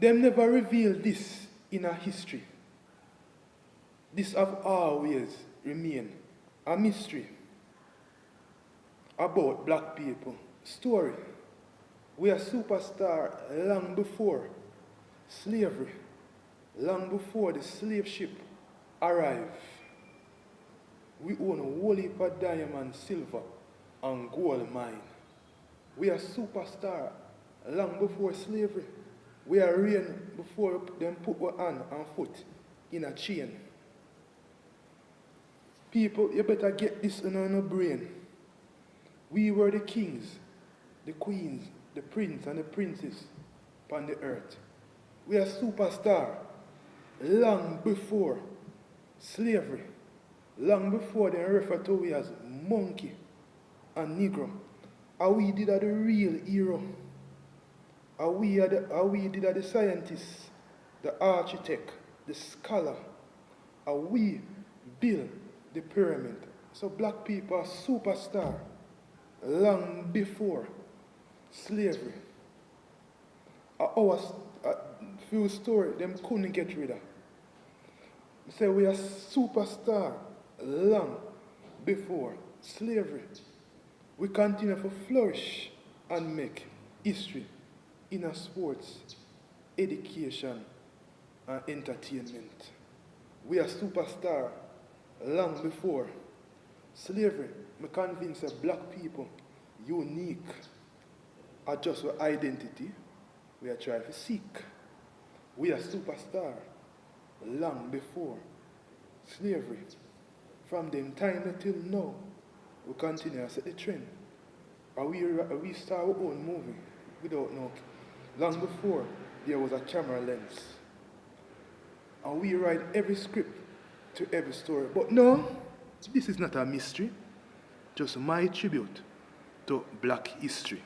Them never revealed this in our history. This have always remained a mystery about black people. Story. We are superstar long before slavery, long before the slave ship arrived. We own a whole heap of diamond, silver, and gold mine. We are superstar long before slavery. We are reign before them put our hand and foot in a chain. People, you better get this in your brain. We were the kings, the queens, the prince and the princess upon the earth. We are superstar long before slavery, long before they refer to we as monkey and negro. And we did the real hero. And we did the scientist, the architect, the scholar. And we built the pyramid. So black people are superstar long before slavery. Our few story, them couldn't get rid of. Say we are superstar long before slavery. We continue to flourish and make history in our sports, education, and entertainment. We are superstar long before slavery. I'm convinced that black people unique are just our identity we are trying to seek. We are superstar long before slavery. From them time until now, we continue to set the trend. And we start our own movie without no, long before there was a camera lens. And we write every script to every story. But no, this is not a mystery, just my tribute to black history.